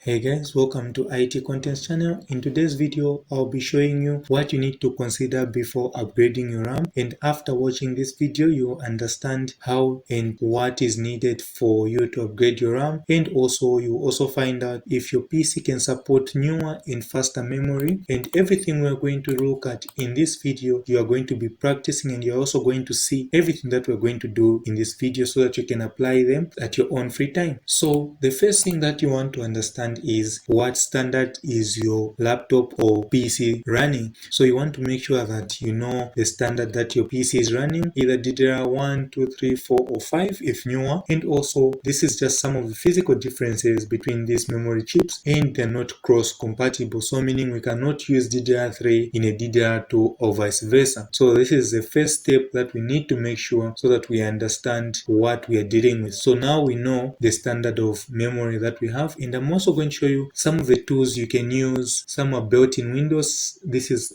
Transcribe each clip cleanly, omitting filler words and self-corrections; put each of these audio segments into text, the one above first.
Hey guys, welcome to IT Contents channel. In today's video, I'll be showing you what you need to consider before upgrading your RAM, and after watching this video, you'll understand how and what is needed for you to upgrade your RAM, and also you'll also find out if your PC can support newer and faster memory. And everything we're going to look at in this video, you are going to be practicing, and you're also going to see everything that we're going to do in this video so that you can apply them at your own free time. So the first thing that you want to understand is what standard is your laptop or PC running. So you want to make sure that you know the standard that your PC is running, either DDR1, 2, 3, 4, or 5 if newer. And also this is just some of the physical differences between these memory chips, and they're not cross compatible, so meaning we cannot use DDR3 in a DDR2 or vice versa. So this is the first step that we need to make sure so that we understand what we are dealing with. So now we know the standard of memory that we have, and I'm also going to show you some of the tools you can use. Some are built in Windows,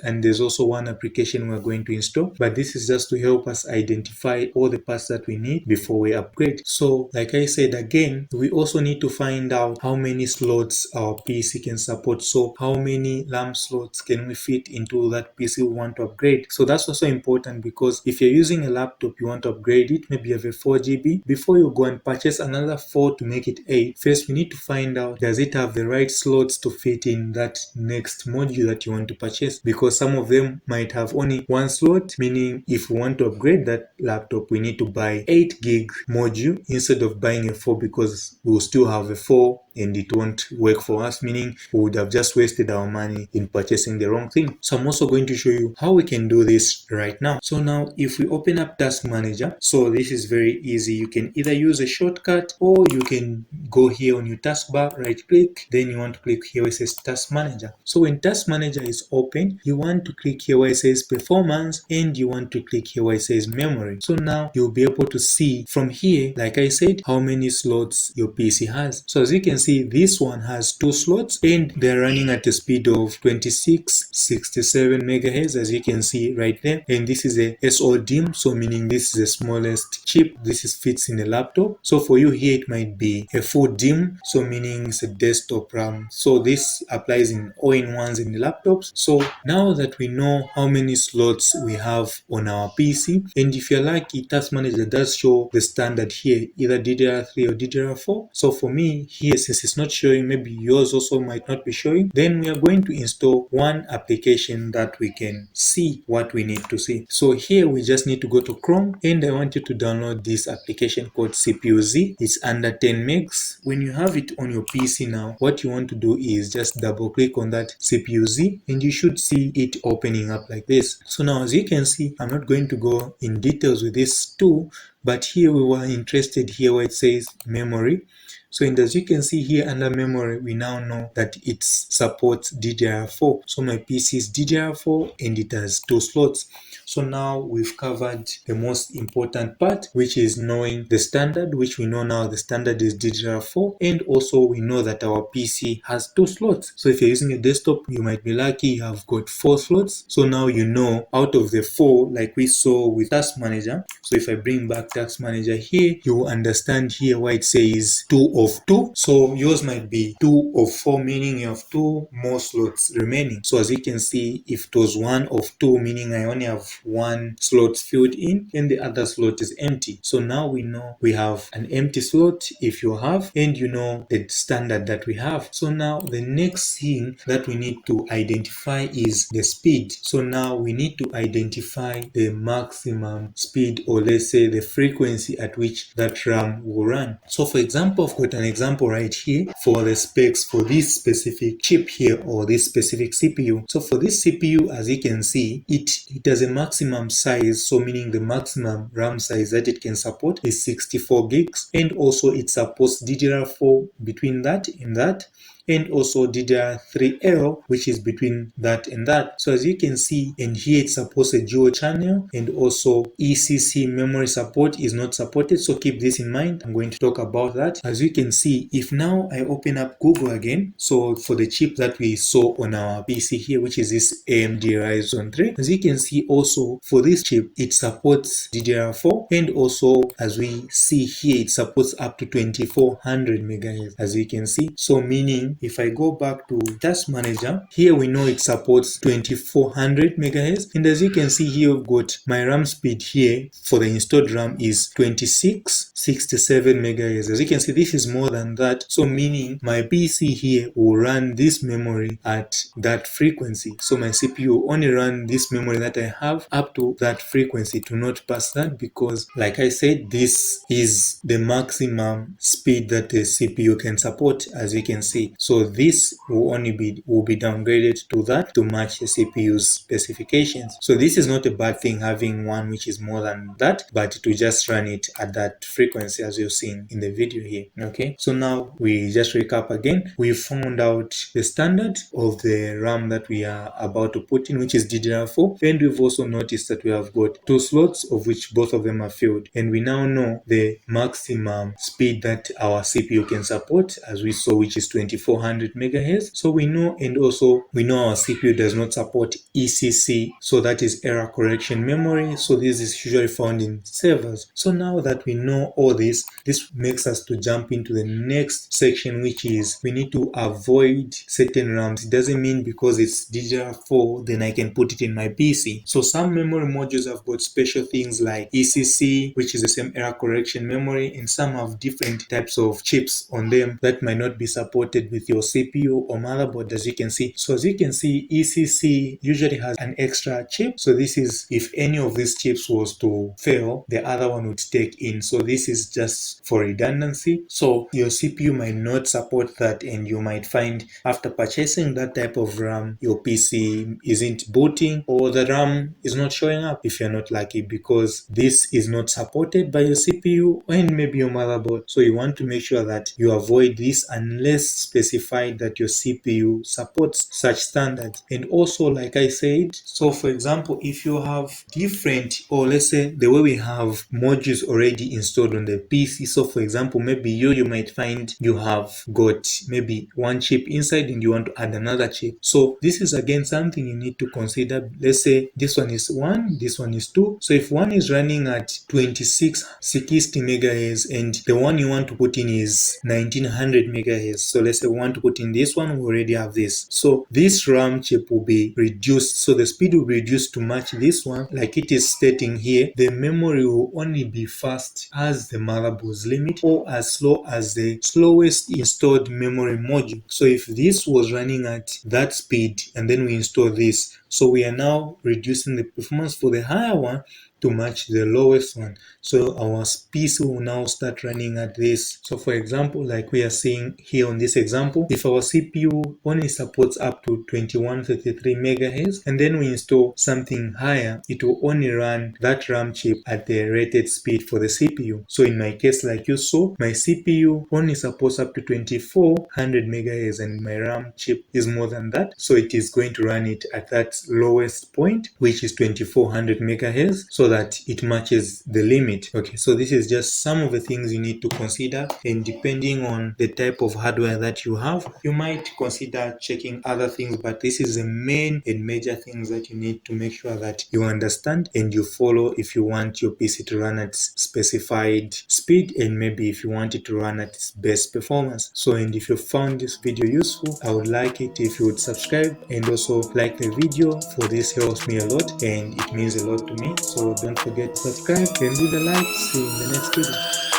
and there's also one application we're going to install, but this is just to help us identify all the parts that we need before we upgrade. So like I said again, we also need to find out how many slots our PC can support. So how many RAM slots can we fit into that PC we want to upgrade? So that's also important, because if you're using a laptop, you want to upgrade it, maybe you have a 4 GB, before you go and purchase another 4 to make it 8, first we need to find out, does it have the right slots to fit in that next module that you want to purchase? Because some of them might have only one slot, meaning if we want to upgrade that laptop, we need to buy 8 gig module instead of buying a 4, because we'll still have a 4 and it won't work for us, meaning we would have just wasted our money in purchasing the wrong thing. So I'm also going to show you how we can do this right now. So now if we open up Task Manager, so this is very easy. You can either use a shortcut, or you can go here on your taskbar, right click, then you want to click here where it says Task Manager. So when Task Manager is open, you want to click here where it says Performance, and you want to click here where it says Memory. So now you'll be able to see from here, like I said, how many slots your PC has. So as you can see, this one has 2 slots, and they're running at a speed of 2667 megahertz, as you can see right there. And this is a SODIMM, so meaning this is the smallest chip. This fits in a laptop. So for you here, it might be a full DIMM, so meaning it's a desktop RAM. So this applies in all-in-ones in the laptops. So now that we know how many slots we have on our PC, and if you're lucky, Task Manager does show the standard here, either DDR3 or DDR4. So for me here, since it's not showing, maybe yours also might not be showing, then we are going to install one application that we can see what we need to see. So here we just need to go to Chrome, and I want you to download this application called CPU-Z. It's under 10 megs. When you have it on your PC now, what you want to do is just double click on that CPU-Z, and you should see it opening up like this. So now as you can see, I'm not going to go in details with this tool, but here we were interested here where it says memory. So and as you can see here under memory, we now know that it supports DDR4. So my PC is DDR4 and it has 2 slots. So now we've covered the most important part, which is knowing the standard, which we know now the standard is DDR4, and also we know that our PC has 2 slots. So if you're using a desktop, you might be lucky you have got 4 slots. So now you know out of the 4, like we saw with Task Manager. So if I bring back Task Manager here, you will understand here why it says 2 of 2. So yours might be 2 of 4, meaning you have 2 more slots remaining. So as you can see, if it was 1 of 2, meaning I only have 1 slot filled in and the other slot is empty. So now we know we have an empty slot if you have, and you know the standard that we have. So now the next thing that we need to identify is the speed. So now we need to identify the maximum speed, or let's say the frequency at which that RAM will run. So for example, I've got an example right here for the specs for this specific chip here, or this specific CPU. So for this CPU, as you can see, it has a maximum size, so meaning the maximum RAM size that it can support is 64 gigs, and also it supports DDR4 between that and that, and also DDR3L, which is between that and that. So as you can see, and here it supports a dual channel, and also ECC memory support is not supported, so keep this in mind. I'm going to talk about that. As you can see, if now I open up Google again, so for the chip that we saw on our PC here, which is this AMD Ryzen 3, as you can see, all also for this chip it supports DDR4, and also as we see here it supports up to 2400 megahertz, as you can see. So meaning if I go back to Task Manager, here we know it supports 2400 megahertz, and as you can see here we've got my RAM speed here for the installed RAM is 2667 megahertz. As you can see, this is more than that, so meaning my PC here will run this memory at that frequency. So my CPU will only run this memory that I have up to that frequency, to not pass that, because like I said, this is the maximum speed that the CPU can support, as you can see. So this will only be downgraded to that to match the CPU's specifications. So this is not a bad thing, having one which is more than that, but to just run it at that frequency as you've seen in the video here. Okay, so now we just recap again. We found out the standard of the RAM that we are about to put in, which is DDR4, and we've also noticed that we have got 2 slots of which both of them are filled, and we now know the maximum speed that our CPU can support, as we saw, which is 2400 megahertz. So we know, and also we know our CPU does not support ECC, so that is error correction memory. So this is usually found in servers. So now that we know all this makes us to jump into the next section, which is we need to avoid certain RAMs. It doesn't mean because it's DDR4 then I can put it in my PC. So some memory modules have got special things like ECC, which is the same error correction memory, and some have different types of chips on them that might not be supported with your CPU or motherboard, as you can see. So as you can see, ECC usually has an extra chip. So this is if any of these chips was to fail, the other one would take in. So this is just for redundancy. So your CPU might not support that, and you might find after purchasing that type of RAM, your PC isn't booting, or the RAM is not showing up if you're not lucky, because this is not supported by your CPU and maybe your motherboard. So you want to make sure that you avoid this unless specified that your CPU supports such standards. And also, like I said, so for example, if you have different, or let's say the way we have modules already installed on the PC, so for example, maybe you might find you have got maybe one chip inside and you want to add another chip. So this is again something you need to consider. Let's say this one is 1, this one is 2. So if one is running at 2660 megahertz and the one you want to put in is 1900 megahertz, so let's say we want to put in this one, we already have this. So this RAM chip will be reduced, so the speed will be reduced to match this one. Like it is stating here, the memory will only be fast as the motherboard's limit, or as slow as the slowest installed memory module. So if this was running at that speed and then we install this, so we are now reducing the performance for the higher one to match the lowest one. So our PC will now start running at this. So for example, like we are seeing here on this example, if our CPU only supports up to 2133 megahertz and then we install something higher, it will only run that RAM chip at the rated speed for the CPU. So in my case, like you saw, my CPU only supports up to 2400 megahertz and my RAM chip is more than that. So it is going to run it at that lowest point, which is 2400 megahertz, so that it matches the limit. Okay, so this is just some of the things you need to consider, and depending on the type of hardware that you have, you might consider checking other things, but this is the main and major things that you need to make sure that you understand and you follow if you want your PC to run at specified speed, and maybe if you want it to run at its best performance. So, and if you found this video useful, I would like it if you would subscribe and also like the video, for this helps me a lot and it means a lot to me. So don't forget to subscribe and leave a like. See you in the next video.